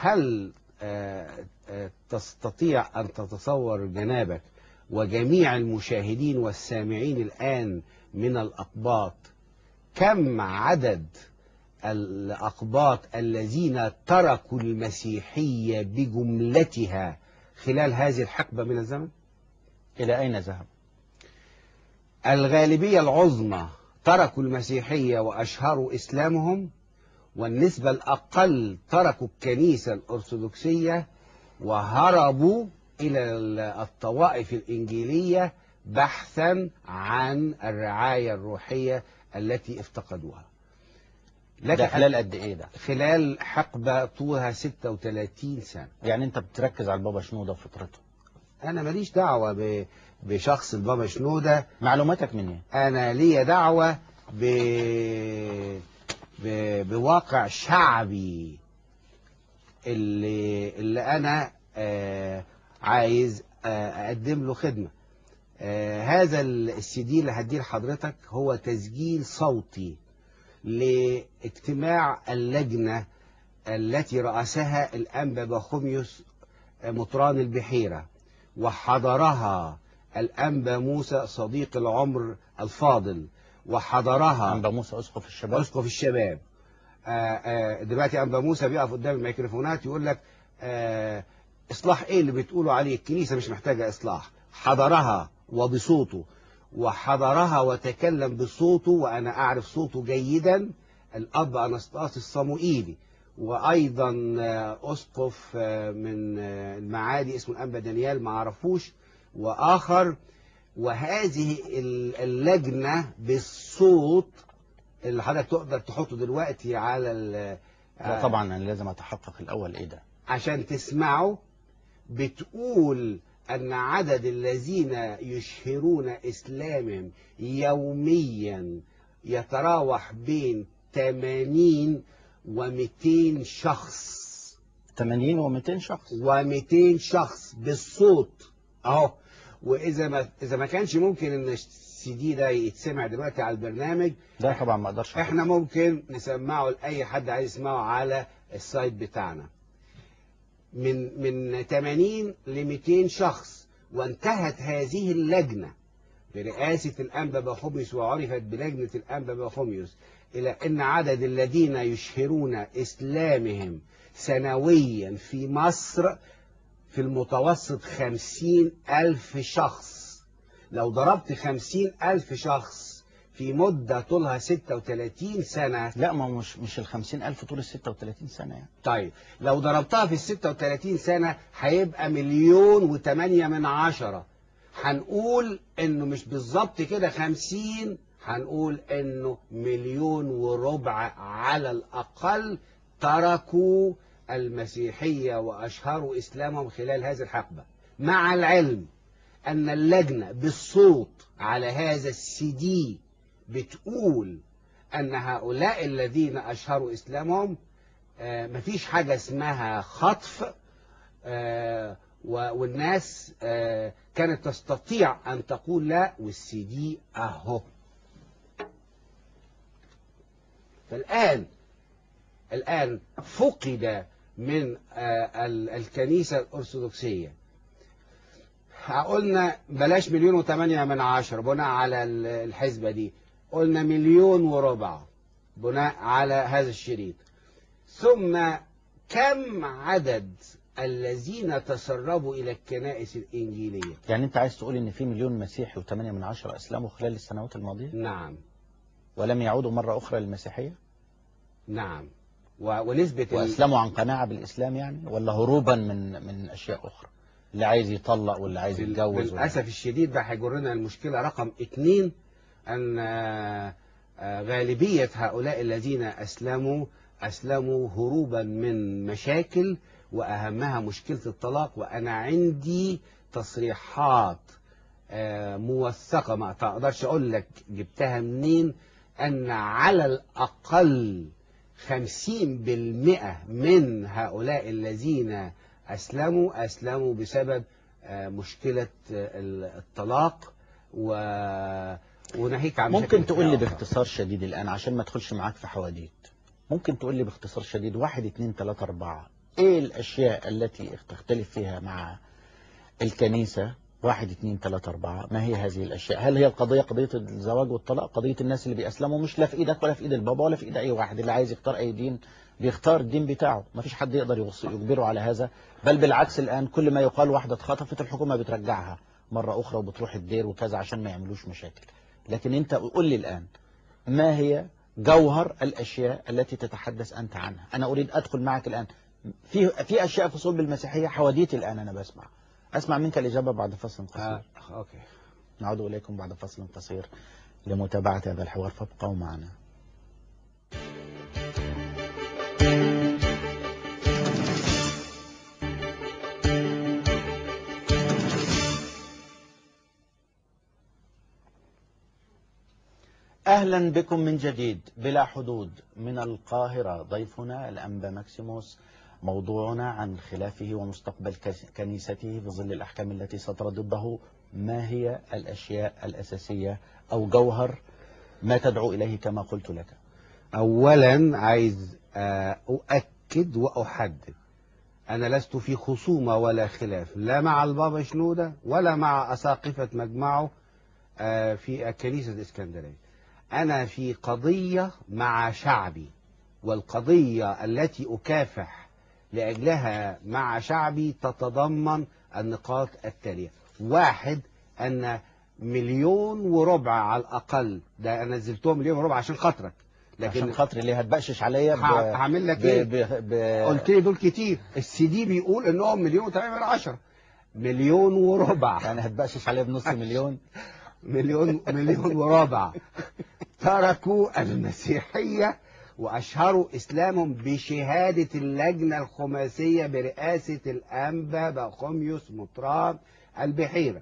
هل تستطيع أن تتصور جنابك وجميع المشاهدين والسامعين الآن من الأقباط كم عدد الأقباط الذين تركوا المسيحية بجملتها خلال هذه الحقبة من الزمن؟ إلى أين ذهب؟ الغالبية العظمى تركوا المسيحية وأشهروا إسلامهم، والنسبة الأقل تركوا الكنيسة الأرثوذكسية وهربوا إلى الطوائف الإنجيلية بحثا عن الرعاية الروحية التي افتقدوها. ده خلال قد إيه ده؟ خلال حقبة طولها 36 سنة. يعني أنت بتركز على البابا شنودة وفترته؟ أنا ماليش دعوة بشخص البابا شنودة. معلوماتك منين؟ أنا لي دعوة بواقع شعبي اللي أنا عايز أقدم له خدمة. هذا السي دي اللي هديه لحضرتك هو تسجيل صوتي لاجتماع اللجنة التي رأسها الأنبا بخوميوس مطران البحيرة، وحضرها الأنبا موسى صديق العمر الفاضل، وحضرها أنبا موسى أسقف الشباب. أسقف الشباب. دلوقتي أنبا موسى بيقف قدام الميكروفونات يقول لك إصلاح إيه اللي بتقولوا عليه؟ الكنيسة مش محتاجة إصلاح. حضرها وبصوته، وحضرها وتكلم بصوته، وأنا أعرف صوته جيدا، الأب أنستاس الصموئيلي، وأيضا أسقف من المعادي اسمه الأنبا دانيال ما عرفوش، وآخر. وهذه اللجنة بالصوت اللي حضرتك تقدر تحطه دلوقتي على لا طبعا أنا لازم أتحقق الأول إيه ده عشان تسمعوا، بتقول أن عدد الذين يشهرون إسلامهم يوميا يتراوح بين 80 و200 شخص. 80 و200 شخص و200 شخص بالصوت اهو. واذا ما كانش ممكن ان السي دي ده يتسمع دلوقتي على البرنامج ده طبعا ما اقدرش. احنا ممكن نسمعه لاي حد عايز يسمعه على السايت بتاعنا. من 80 ل 200 شخص. وانتهت هذه اللجنة برئاسة الأنبا بخوميوس، وعرفت بلجنة الأنبا بخوميوس، إلى أن عدد الذين يشهرون إسلامهم سنويا في مصر في المتوسط 50,000 شخص. لو ضربت 50,000 شخص في مدة طولها 36 سنة. لا ما مش 50,000 طول ال 36 سنة يعني. طيب لو ضربتها في ال 36 سنة هيبقى 1,800,000. هنقول انه مش بالظبط كده 50، هنقول انه 1,400,000 على الاقل تركوا المسيحية واشهروا اسلامهم خلال هذه الحقبة. مع العلم ان اللجنة بالصوت على هذا السي دي بتقول ان هؤلاء الذين اشهروا اسلامهم مفيش حاجة اسمها خطف، والناس كانت تستطيع أن تقول لا، والسي دي أهو. فالآن فقد من الكنيسة الأرثوذكسية، قلنا بلاش 1,800,000 بناء على الحسبة دي، قلنا 1,400,000 بناء على هذا الشريط. ثم كم عدد الذين تسربوا إلى الكنائس الإنجيلية؟ يعني أنت عايز تقول إن في 1,000,000 مسيحي و8 أسلموا خلال السنوات الماضية؟ نعم. ولم يعودوا مرة أخرى للمسيحية؟ نعم. ونسبة وأسلموا عن قناعة بالإسلام يعني، ولا هروبا من أشياء أخرى؟ اللي عايز يطلق واللي عايز يتجوز. للأسف الشديد ده هيجرنا المشكلة رقم 2، أن غالبية هؤلاء الذين أسلموا هروبا من مشاكل، وأهمها مشكلة الطلاق. وأنا عندي تصريحات موثقة، ما تقدرش أقول لك جبتها منين، أن على الأقل 50% من هؤلاء الذين أسلموا بسبب مشكلة الطلاق. وناهيك عن ممكن تقول لي باختصار شديد الآن عشان ما ادخلش معاك في حواديت، ممكن تقول لي باختصار شديد 1 2 3 4 ايه الاشياء التي تختلف فيها مع الكنيسة؟ 1 2 3 4. ما هي هذه الاشياء؟ هل هي القضية قضية الزواج والطلاق، قضية الناس اللي بيأسلموا؟ مش لا في ايدك ولا في ايد البابا ولا في ايد اي واحد. اللي عايز يختار اي دين بيختار الدين بتاعه، ما فيش حد يقدر يجبره على هذا. بل بالعكس، الان كل ما يقال واحدة اتخطفت الحكومة بترجعها مرة اخرى وبتروح الدير وكذا عشان ما يعملوش مشاكل. لكن انت قول لي الان، ما هي جوهر الاشياء التي تتحدث انت عنها؟ انا اريد ادخل معك الان في اشياء في صلب المسيحية حواديت. الان انا اسمع منك الاجابة بعد فصل قصير. اوكي. نعود اليكم بعد فصل قصير لمتابعة هذا الحوار، فابقوا معنا. أهلا بكم من جديد بلا حدود من القاهرة. ضيفنا الأنبا ماكسيموس، موضوعنا عن خلافه ومستقبل كنيسته في ظل الأحكام التي صدرت ضده. ما هي الأشياء الأساسية أو جوهر ما تدعو إليه كما قلت لك؟ أولا عايز أؤكد وأحدد، أنا لست في خصومة ولا خلاف لا مع البابا شنودة ولا مع أساقفة مجمعه في كنيسة الإسكندرية. أنا في قضية مع شعبي، والقضية التي أكافح لأجلها مع شعبي تتضمن النقاط التالية. 1، أن 1.4 مليون على الأقل، ده أنا نزلتهم 1.4 مليون عشان خاطرك، لكن عشان خاطري ليه هتبقشش عليا؟ هعمل لك ايه؟ قلت لي دول كتير، السي دي بيقول انهم 1.8 مليون، 1.4 مليون. يعني هتبقشش عليا بنص مليون؟ مليون وربع. تركوا المسيحية وأشهروا إسلامهم بشهادة اللجنة الخماسية برئاسة الأنبا بخوميوس مطران البحيرة.